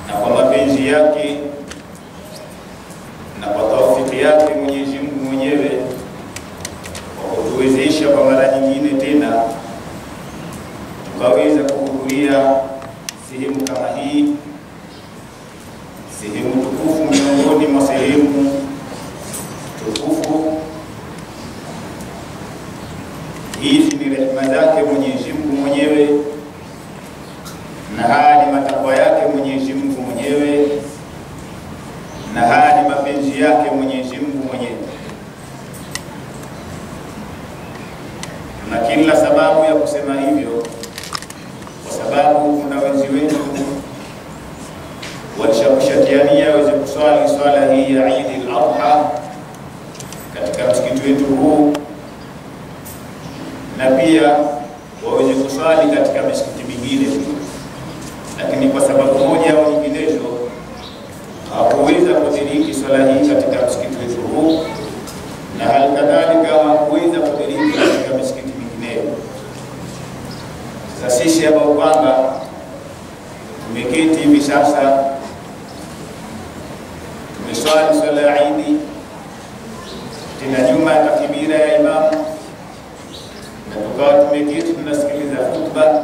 na kwa mapenzi yake na kwa taufiki yake Mwenyezi Mungu mwenyewe kwa kutuwezesha kwa mara nyingine tena tukaweza kuhudhuria sehemu kama hii, sehemu tukufu miongoni mwa sehemu tukufu. Hizi ni rehema zake Mwenyezi Mungu mwenyewe na haya ni matakwa yake Mwenyezi Mungu mwenyewe na haya ni mapenzi yake Mwenyezi Mungu mwenyewe. Tuna kila sababu ya kusema hivyo kwa sababu kuna wenzi wetu walishakushatiania waweze kuswali swala hii ya Eid al-Adha katika msikiti wetu huu, na pia waweze kuswali katika misikiti mingine, lakini kwa sababu moja au nyinginezo hawakuweza kudiriki swala hii katika msikiti wetu huu, na hali kadhalika hawakuweza kudiriki katika misikiti mingineyo. Sasa sisi ambao kwamba tumeketi hivi sasa tumeswali swala ya Eid, tena nyuma ya takbira ya imamu, na tukawa tumeketi tunasikiliza khutba,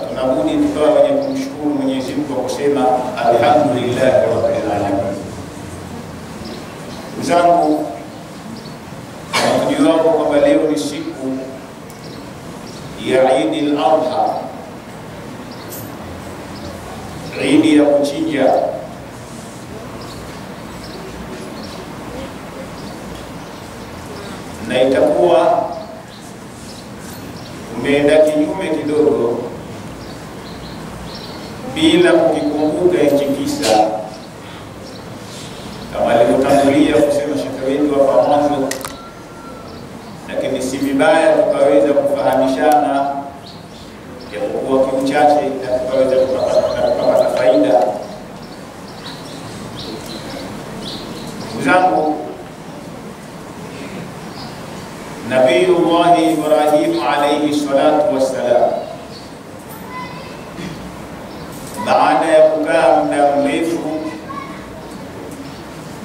tunabudi tukawa wenye kumshukuru Mwenyezi Mungu kwa kusema alhamdulillah rabbil alamin. Mzangu, tunajua kwamba leo ni siku ya Eid al-Adha, Eid ya kuchinja. Na itakuwa umeenda kinyume kidogo bila kukikumbuka hichi kisa, kama alivyotangulia kusema shekhe wetu hapa mwanzo, lakini si vibaya tukaweza kufahamishana japokuwa kiuchache na tukaweza kupata faida. Ndugu zangu, Nabiyullah Ibrahim alayhi salatu wassalam, baada ya kukaa muda mrefu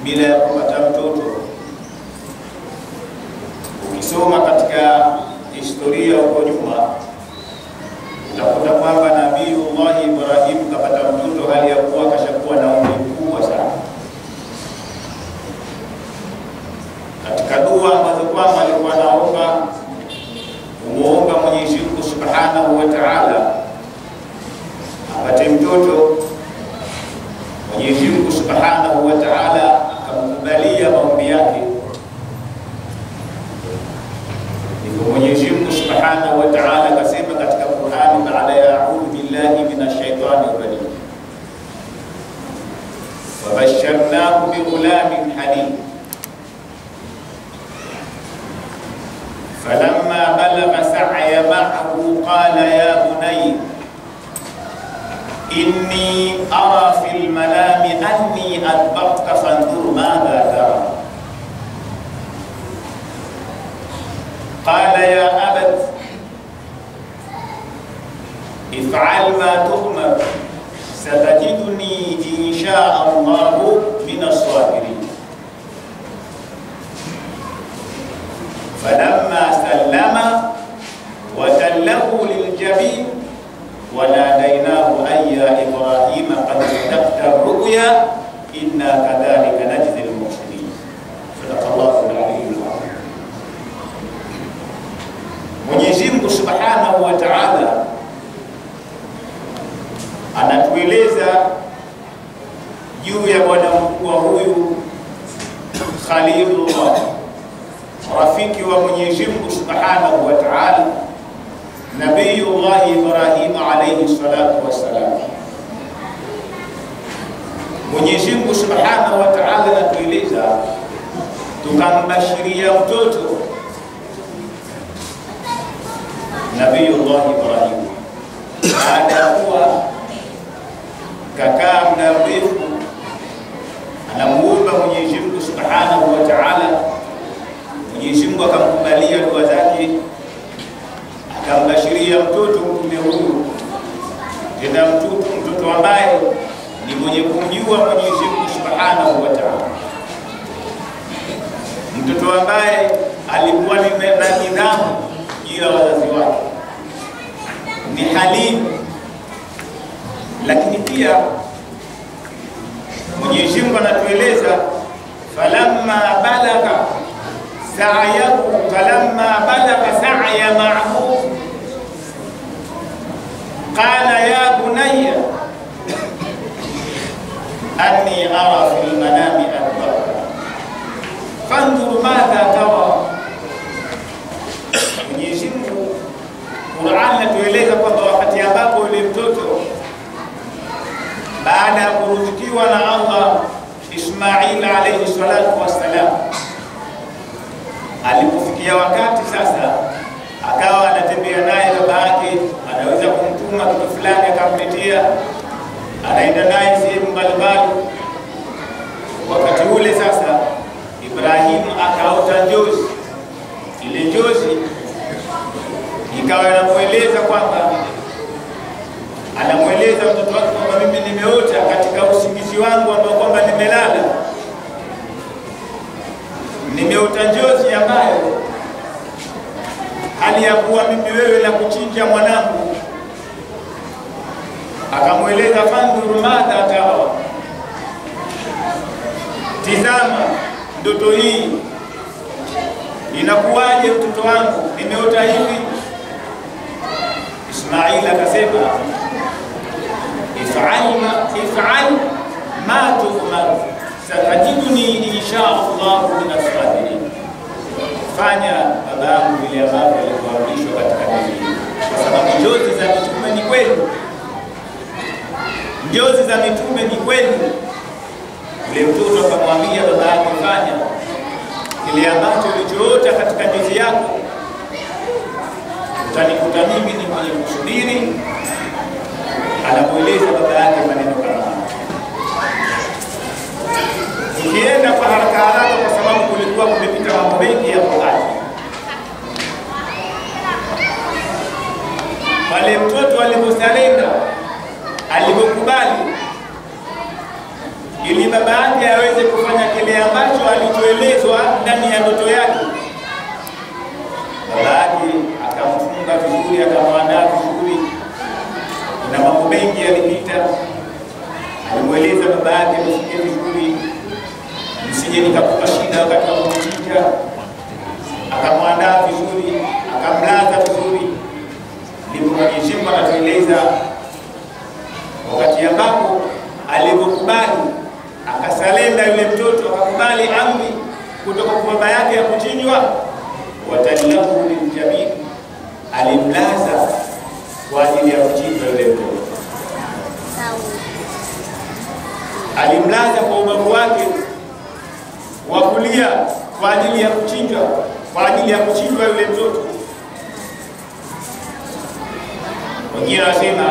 bila ya kupata mtoto, ukisoma katika historia huko nyuma utakuta kwamba Nabiyullah Ibrahim kapata mtoto hali ya kuwa kashakuwa na umri mkubwa sana. Katika dua ambazo kwamba alikuwa anaomba kumuomba Mwenyezi Mungu Subhanahu wa Ta'ala apate mtoto, Mwenyezi Mungu Subhanahu wa Ta'ala akamkubalia maombi yake. Ndipo Mwenyezi Mungu Subhanahu wa Ta'ala akasema katika Qur'ani, baada ya a'udhu billahi minash shaitanir rajim, fabashsharnahu bighulamin halim فلما بلغ سعي معه قال يا بني إني أرى في المنام أني أذبحك فانظر ماذا ترى. قال يا أبت افعل ما تؤمر ستجدني إن شاء الله من الصابرين. فلما سلم وتله للجبين وناديناه أن يا إبراهيم قد صدقت الرؤيا إنا كذلك نجزي المحسنين. صدق الله العلي العظيم. Mwenyezi Mungu Subhanahu wa Ta'ala anatueleza juu ya bwana mkubwa huyu Khalilullah, rafiki wa Mwenyezi Mungu Subhanahu wa Ta'ala, Nabiyullah Ibrahim alayhi salatu wassalam. Mwenyezi Mungu Subhanahu wa Ta'ala anatueleza tukambashiria mtoto Nabiyullah Ibrahim baada ya kuwa kakaa muda mrefu anamuomba Mwenyezi Mungu Subhanahu wa Ta'ala. Mwenyezi Mungu akamkubalia dua zake, akambashiria mtoto mtume huyu tena mtoto ambaye ni mwenye kumjua Mwenyezi Mungu Subhanahu wa Ta'ala, mtoto ambaye alikuwa na nidhamu juu ya wazazi wake, ni halimu. Lakini pia Mwenyezi Mungu anatueleza falamma balagha sa'ya ma'ahu qala ya bunayya anni ara fil manami adbara fanzur madha tara. Mwenyezi Mungu Qur'an anatueleza kwamba wakati ambapo yule mtoto baada ya kuruzukiwa na Allah Ismail alayhi salatu wassalam, alipofikia wakati sasa akawa anatembea naye baba yake, anaweza kumtuma kitu fulani akamletea, anaenda naye sehemu mbalimbali. Wakati ule sasa Ibrahim akaota njozi. Ile njozi ikawa inamweleza kwamba, anamweleza mtoto wake kwamba mimi nimeota katika usingizi wangu ambao kwamba nimelala, nimeota njozi ambayo hali ya kuwa mimi wewe na kuchinja mwanangu. Akamweleza fanzur madha tara, tizama ndoto hii inakuwaje mtoto wangu, nimeota hivi. Ismail akasema if'al ma tu'mar satajiduni insha Allah min as-sabirin. Fanya babangu vile ambavyo alivyoamrishwa katika dini, kwa sababu njozi za mitume ni kweli, njozi za mitume ni kweli. Yule mtoto akamwambia baba yake, fanya kile ambacho ulichoota katika njozi yako, utanikuta mimi ni mwenye kusubiri. Anamueleza baba yake maneno kama haya. Tukienda kwa haraka kwa sababu kulikuwa kumepita mambo mengi ya wakati. Wale mtoto aliposalenda, alipokubali ili baba yake aweze kufanya kile ambacho alichoelezwa ndani ya ndoto yake, baba yake akamfunga vizuri, akamwandaa vizuri, na mambo mengi yalipita. Alimweleza baba yake, msikie vizuri, msije nikakupa shida wakati wa kuchinja. Akamwandaa vizuri, akamlaza vizuri. Ndipo Mwenyezi Mungu anatueleza wakati ambapo alipokubali, akasalenda yule mtoto, akakubali amri kutoka kwa baba yake ya kuchinjwa, watallahu liljabin, alimlaza kwa ajili ya kuchinjwa yule mtoto. Alimlaza kwa ubavu wake wa kulia kwa ajili ya kuchinjwa, yule mtoto. Wengine wanasema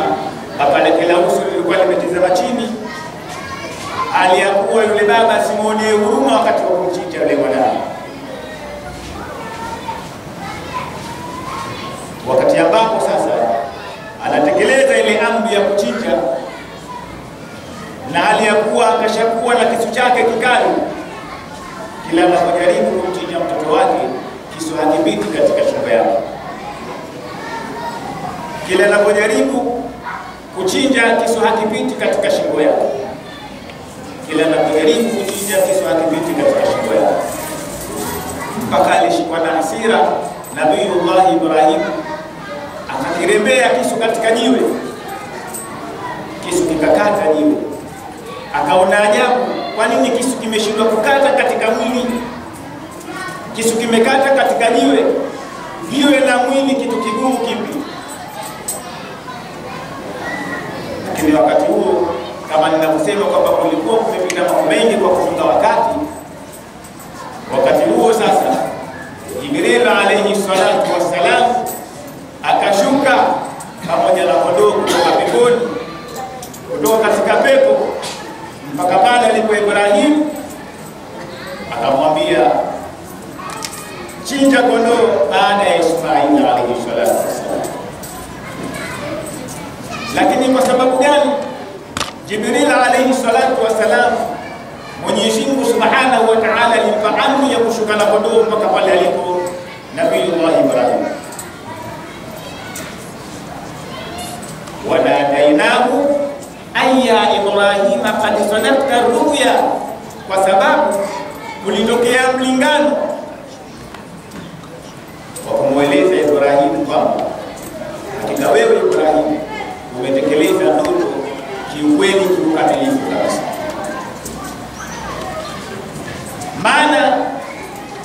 hapana, kila uso lilikuwa limetazama chini, aliyakuwa yule baba simuonee huruma wakati wa kumchinja yule mwanae. Wakati ambapo sasa anatekeleza ile amri ya kuchinja, na aliyakuwa akashakuwa na kisu chake kikali, kila anapojaribu kumchinja mtoto wake kisu hakipiti katika shingo yake. Kila anapojaribu kuchinja kisu hakipiti katika shingo yake. Kila anapojaribu kuchinja kisu hakipiti katika shingo yake. Mpaka alishikwa na hasira Nabiyullah Ibrahim, akakirembea kisu katika jiwe. Kisu kikakata jiwe. Akaona ajabu, kwa nini kisu kimeshindwa kukata katika mwili? Kisu kimekata katika jiwe. Jiwe na mwili kitu kigumu kipi? Lakini wakati huo, kama ninavyosema kwamba kulikuwa kumepita mambo mengi kwa kufunga wakati. Wakati huo sasa Jibril alayhi salatu wassalam akashuka pamoja na kondoo kutoka peponi, kutoka katika pepo mpaka pale alipo Ibrahim, akamwambia chinja kondoo baada ya Ismail alayhi salatu wassalam. Lakini kwa sababu gani? Jibril alayhi salatu wasalam, Mwenyezi Mungu Subhanahu wa Ta'ala alimpa amri ya kushuka na kondoo mpaka pale alipo Nabiiullah Ibrahim. Wanadainahu ayya Ibrahim qad sadaqta ruya, kwa sababu kulitokea mlingano wa kumweleza Ibrahim kwamba hakika wewe Ibrahim umetekeleza ndoto kiukweli kiukamilifu kabisa. Maana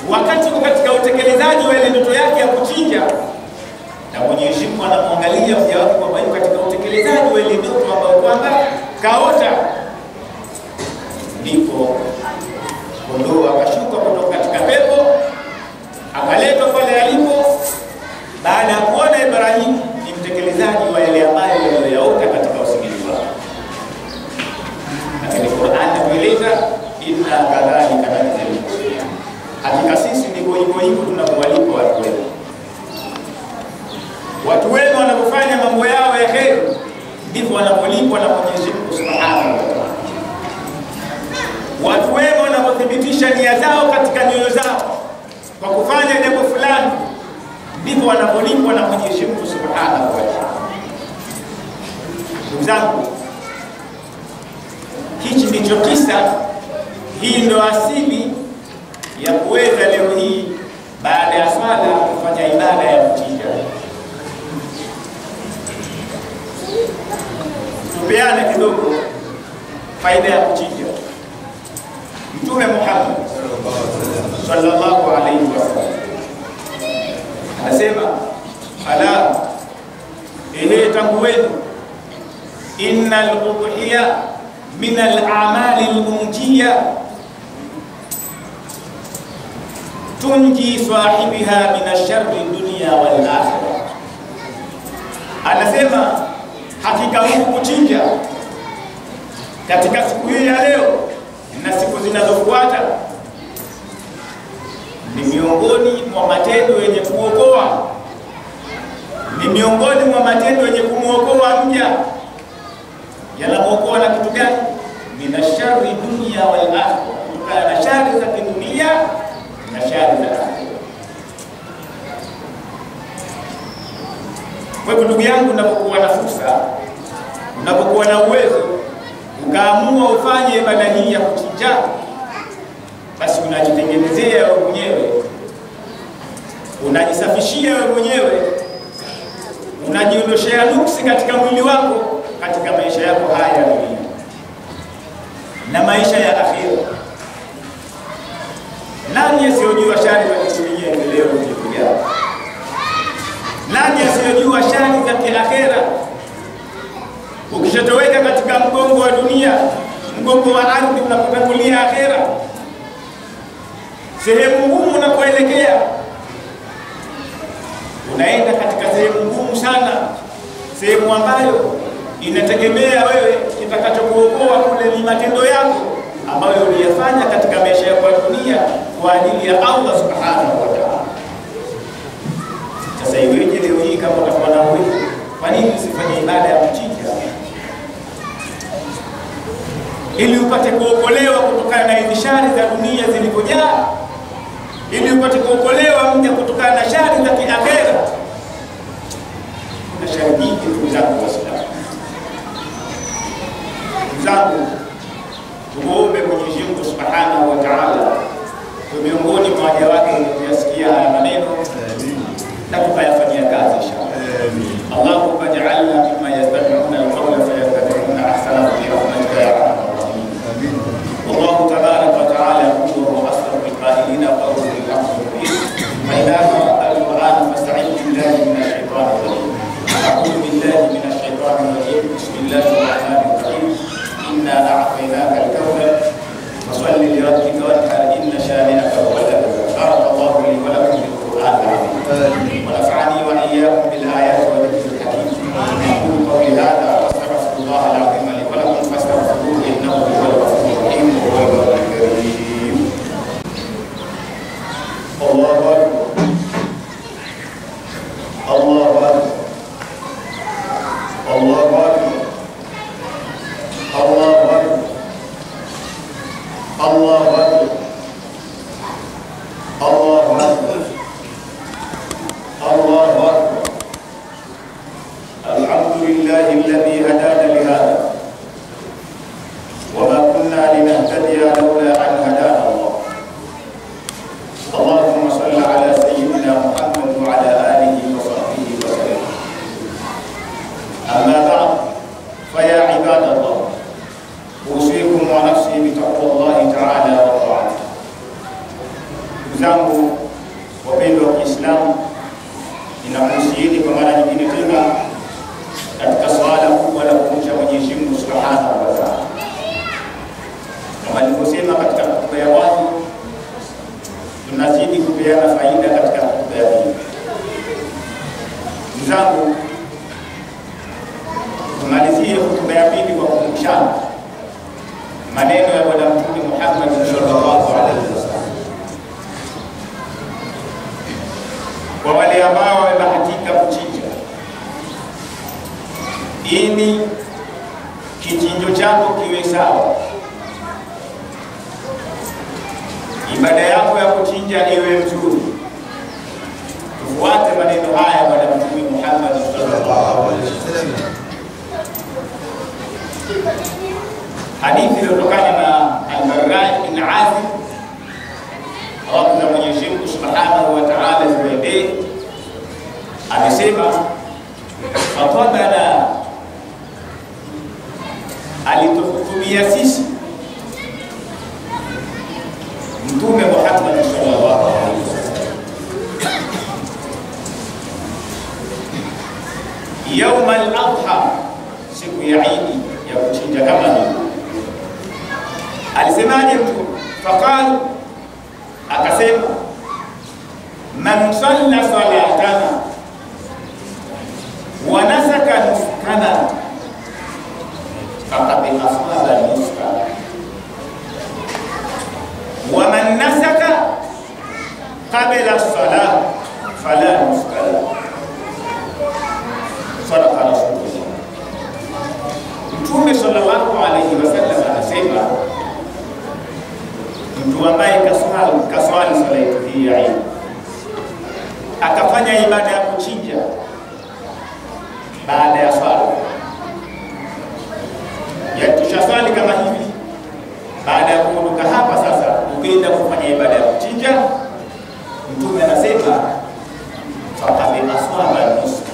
wakati katika utekelezaji wa ile ndoto yake ya kuchinja, na Mwenyezi Mungu anamwangalia mja wake kwamba yuko katika utekelezaji wa ile ndoto ambayo kwamba kaota, ndipo kondoo akashuka kutoka katika pepo akaletwa pale alipo, baada ya kuona Ibrahim ni mtekelezaji wa yale ambayo aliyoyaota katika usingizi wake. Lakini Qur'an inaeleza inna kadhalika najzil muhsinin, hakika sisi ndivyo hivyo tunapowalipa watu wema. Watu wema wanapofanya mambo yao ya kheri ndivyo wanapolipwa na Mwenyezi Mungu Subhanahu wa Ta'ala. Watu wema wanapothibitisha nia zao katika nyoyo zao kwa kufanya jambo fulani ndivyo wanapolipwa na Mwenyezi Mungu Subhanahu wa Ta'ala. Ndugu zangu, hichi ndicho kisa, hii ndio asili ya kuweza leo hii baada ya swala kufanya ibada ya kuchinja. Tupeane kidogo faida ya kuchinja. Mtume Muhammad sallallahu alayhi wasallam anasema, ala tambueni, innal udhiya min al-a'mali al-munjiya tunji sahibiha min ash-sharri dunya wal akhirah. Anasema hakika huku kuchinja katika siku hii ya leo na siku zinazofuata ni miongoni mwa matendo yenye kuokoa, ni miongoni mwa matendo yenye kumuokoa mja. Yanamuokoa na kitu gani? Minashari dunia wal akhirah, kutokana na shari za kidunia na shari za akhirah. Kwa hivyo ndugu yangu, unapokuwa na fursa, unapokuwa na uwezo, ukaamua ufanye ibada hii ya kuchinja, basi unajitengenezea wewe mwenyewe, unajisafishia wewe mwenyewe, unajiondoshea nuksi katika mwili wako, katika maisha yako haya ya dunia na maisha ya akhira. Nani asiyojua shari za kidunia leo ukikuja? Nani asiyojua shari za kiakhira? Ukishatoweka katika mgongo wa dunia, mgongo wa ardhi, unapotangulia akhira, sehemu ngumu unapoelekea, unaenda katika sehemu ngumu sana, sehemu ambayo inategemea wewe kitakachokuokoa kule ni matendo yako ambayo uliyafanya katika maisha yako ya dunia kwa ajili ya Allah Subhanahu wa Ta'ala. Sasa iweje leo hii kama utakuwa na uwezo, kwa nini usifanye ibada ya kuchinja ili upate kuokolewa kutokana na hizo shari za dunia zilizojaa, ili upate kuokolewa mja kutokana na shari za kiakhera? Kuna shari nyingi ndugu zangu Waislamu. Ndugu zangu, tumuombe Mwenyezi Mungu Subhanahu wa Ta'ala miongoni mwa waja wake kuyasikia haya maneno na kuyafanyia kazi inshallah. Allahumma ij'alna mimma yastami'una al-qawla fayattabi'una ahsanahu bi rahmatika ya arhamar rahimin. Wallahu tabaraka wa ta'ala yaqulu wa asdaqu al-qa'ilina qawlan al-haqqi fa idha qara'a al-Qur'an fasta'id billahi minash shaitanir rajim. A'udhu billahi minash shaitanir rajim. Bismillahir rahmanir rahim. Inna a'tainaka al-kawthar fasalli li rabbika wanhar inna shani'aka huwal abtar. Barakallahu li wa lakum bil Qur'an al-'azim. ونفعني وإياكم بالآيات والذكر الحكيم. أقول قولي هذا وأستغفر الله العظيم لي ولكم فاستغفروه إنه هو الغفور الرحيم وهو البر الكريم. الله أكبر، الله أكبر، الله أكبر، hotuba ya pili kwa kukumbushana maneno ya Bwana Mtume Muhammad sallallahu alaihi wasallam. Kwa wale ambao wamebahatika kuchinja, ili kichinjo chako kiwe sawa, ibada yako ya kuchinja iwe nzuri, tufuate maneno haya Bwana Mtume Muhammad sallallahu alaihi wasallam. Hadithi iliyotokana na Al-Barra bin Azib, radhi Mwenyezi Mungu Subhanahu wa Ta'ala ziwaendee, amesema fatabana, alituhutubia sisi Mtume Muhammad sallallahu alaihi wasallam يوم الأضحى, siku ya Eid ya kuchinja kama hivi. Alisemaje Mtume? Faqala, akasema man salla salatana wa nasaka nusukana faqad asaba nusuka wa man nasaka qabla as-salah fala nusuka lahu. Sadaqa Rasulullah. Mtume sallallahu alaihi wasallam anasema mtu ambaye kaswali swala hii ya Eid, akafanya ibada ya kuchinja baada ya swala, ya tushaswali kama hivi, baada ya kuondoka hapa sasa ukaenda kufanya ibada ya kuchinja, Mtume anasema faqad asaba nusuka,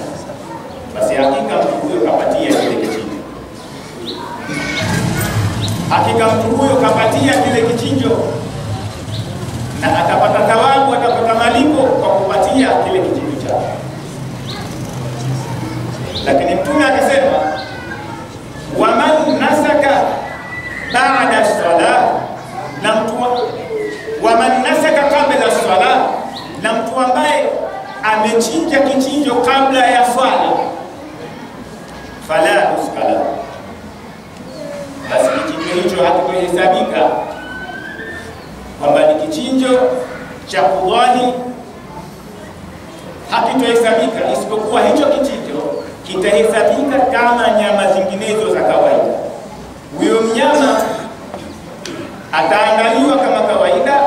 basi hakika mtu huyo kapatia kile kichinjo, hakika mtu huyo kapatia kile kichinjo, na atapata thawabu, atapata malipo kwa kupatia kile kichinjo chake. Lakini Mtume akasema waman nasaka baada as-salah, na mtu waman nasaka qabla as-salah, na mtu ambaye amechinja kichinjo kabla ya swala, fala nuskala, basi kichinjo hicho hakitohesabika kwamba ni kichinjo cha kudhani, hakitohesabika, isipokuwa hicho kichinjo kitahesabika kama nyama zinginezo za kawaida. Huyo mnyama ataangaliwa kama kawaida,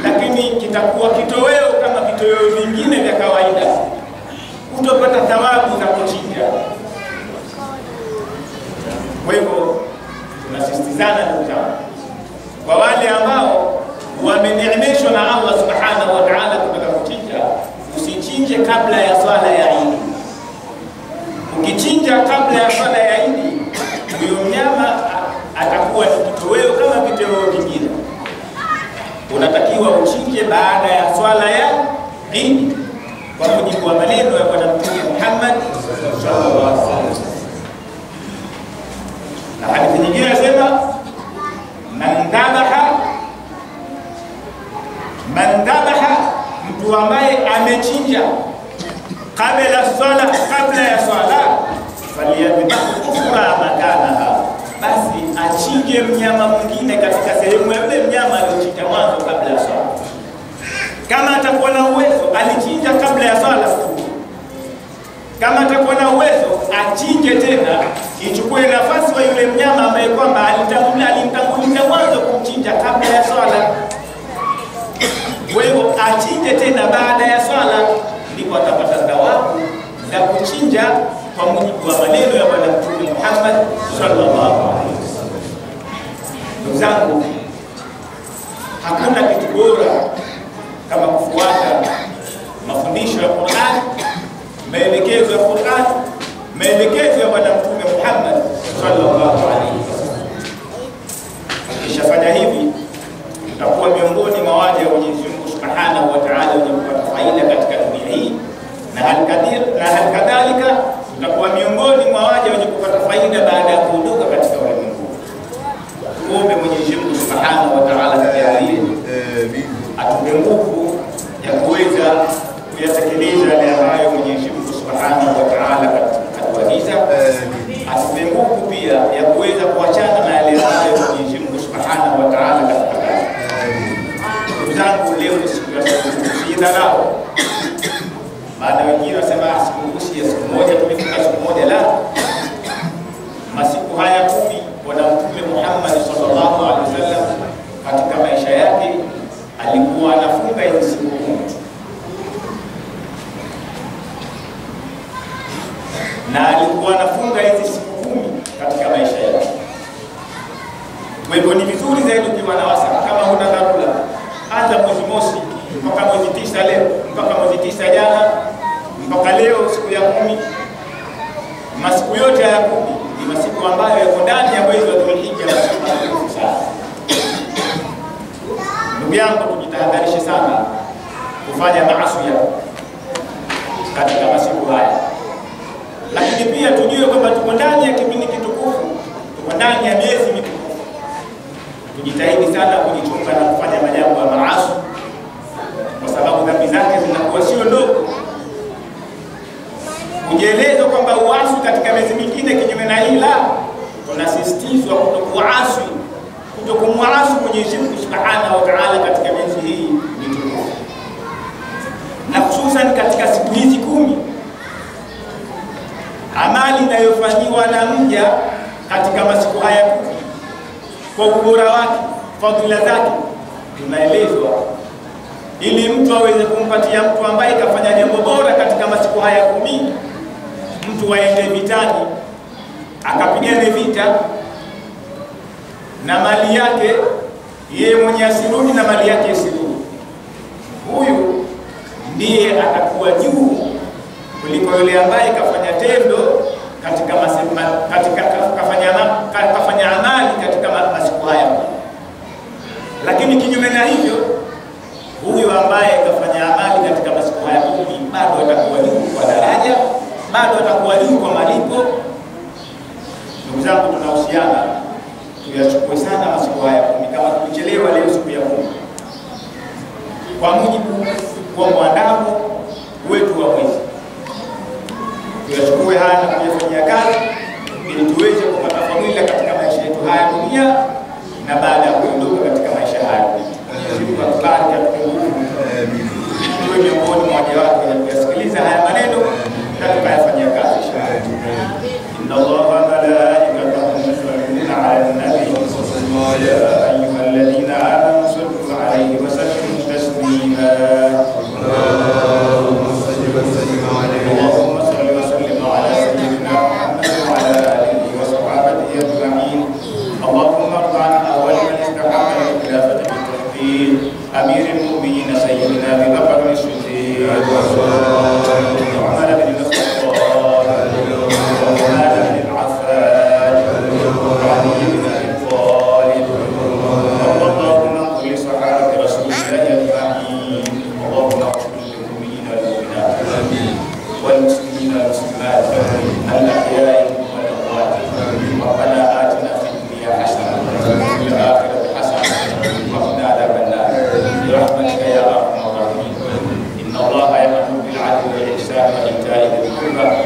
lakini kitakuwa kitoweo kama vitoweo vingine vya kawaida, utapata thawabu za kuchinja. Kwa hivyo tunasisitizana ndugu zangu, kwa wale ambao wameneemeshwa na Allah Subhanahu wa Ta'ala kutaka kuchinja, usichinje kabla ya swala ya Eid. Ukichinja kabla ya swala ya Eid, huyo mnyama atakuwa ni kitoweo kama vitoweo vingine. Unatakiwa uchinje baada ya swala ya Eid kwa mujibu wa maneno ya Bwana Mtume Muhammad sallallahu alaihi wasallam. Na hadithi nyingine inasema man dhabaha, mtu ambaye amechinja kabla swala, kabla ya swala, faliyadhbahu ukhra makanaha, basi achinje mnyama mwingine katika sehemu ya yule mnyama aliyochinja mwanzo kabla ya swala. Kama atakuwa na uwezo, alichinja kabla ya swala, kama atakuwa na uwezo achinje tena, ichukue nafasi wa yule mnyama ambaye kwamba alimtanguliza mwanzo kumchinja kabla ya swala. Wewe achinje tena baada ya swala, ndipo atapata thawabu za kuchinja kwa mujibu wa maneno ya Bwana Mtume Muhammad sallallahu alaihi wasallam. Ndugu zangu, hakuna kitu bora kama kufuata mafundisho ya Qur'an, maelekezo ya Qur'an, maelekezo ya Bwana Mtume Muhammad sallallahu alaihi wasallam. Ukishafanya hivi, utakuwa miongoni mwa waja wa Mwenyezi Mungu Subhanahu wa Ta'ala wenye kupata faida katika dunia hii, na halikadhalika utakuwa miongoni mwa waja wenye kupata faida baada ya kuondoka katika ulimwengu. Tuombe Mwenyezi Mungu Subhanahu wa Ta'ala tujalie atupe nguvu ya kuweza kuyatekeleza yale ambayo Mwenyezi Mungu Subhanahu wa Ta'ala katuagiza, atupe nguvu pia ya kuweza kuachana na yale ambayo Mwenyezi Mungu Subhanahu wa Ta'ala katika kazi. Ndugu zangu, leo ni siku ya Sidharau. Baada wengine wasema siku ya siku moja, tumefika siku moja. La, masiku haya 10 Bwana Mtume Muhammad sallallahu alaihi wasallam katika maisha yake alikuwa anafunga hizo siku 10. Na alikuwa anafunga hizi siku 10 katika maisha yake. Kwa hivyo ni vizuri zaidi ukiwa na wasa, kama huna dharura, anza mwezi mosi mpaka mwezi 9 leo, mpaka mwezi 9 jana, mpaka leo siku ya 10. Masiku yote haya 10 ni masiku ambayo yako ndani ya mwezi wa Dhulhijja, masiku matukufu sana. Ndugu yangu, tujitahadharishe sana kufanya maasi katika masiku haya. Lakini pia tujue kwamba tuko ndani ya kipindi kitukufu, tuko ndani ya miezi mitukufu. Tujitahidi sana kujichunga na kufanya majambo ya maasi, kwa sababu dhambi zake zinakuwa sio ndogo. Kujieleza kwamba uasi katika miezi mingine kinyume na hili, la, tunasisitizwa kutokuasi, kutokumwasi Mwenyezi Mungu Subhanahu wa Ta'ala katika miezi hii mitukufu, na hususan katika siku hizi 10. Amali inayofanyiwa na mja katika masiku haya 10 kwa ubora wake, fadhila zake tunaelezwa, ili mtu aweze kumpatia mtu ambaye kafanya jambo bora katika masiku haya 10. Mtu aende vitani akapigane vita na mali yake, yeye mwenye asirudi na mali yake isirudi, huyu ndiye atakuwa juu kuliko yule ambaye kafanya tendo katika kafanya amali katika masiku haya. Lakini kinyume na hivyo, huyu ambaye kafanya amali katika masiku haya 10 bado atakuwa juu kwa daraja, bado atakuwa juu kwa malipo. Ndugu zangu, tunahusiana tuyachukue sana masiku haya 10. Kama tulichelewa leo siku ya 10, kwa mujibu kwa mwandamo wetu wa mwezi, tuyachukue haya na kuyafanyia kazi, ili tuweze kupata fadhila katika maisha yetu haya dunia na baada ya kuondoka katika maisha haya. Mungu atubariki, atupe tuwe miongoni mwa waja wake wenye kuyasikiliza haya maneno na tukayafanyia kazi. Inna Allaha wa malaikatahu yusalluna 'alan nabiy ya ayyuhalladhina amanu sallu 'alayhi wa sallimu taslima. أمير المؤمنين سيدنا أبي بكر الصديق وعمر بن الخطاب وعثمان بن عفان وعلي بن أبي طالب. اللهم اغفر لصحابة رسول الله أجمعين. اللهم اغفر للمؤمنين والمؤمنات والمسلمين والمسلمات الأحياء والأموات. ربنا آتنا في الدنيا حسنة وفي الآخرة حسنة وقنا عذاب النار برحمتك يا ارحم الراحمين. ان الله يأمر بالعدل والاحسان وايتاء ذي القربى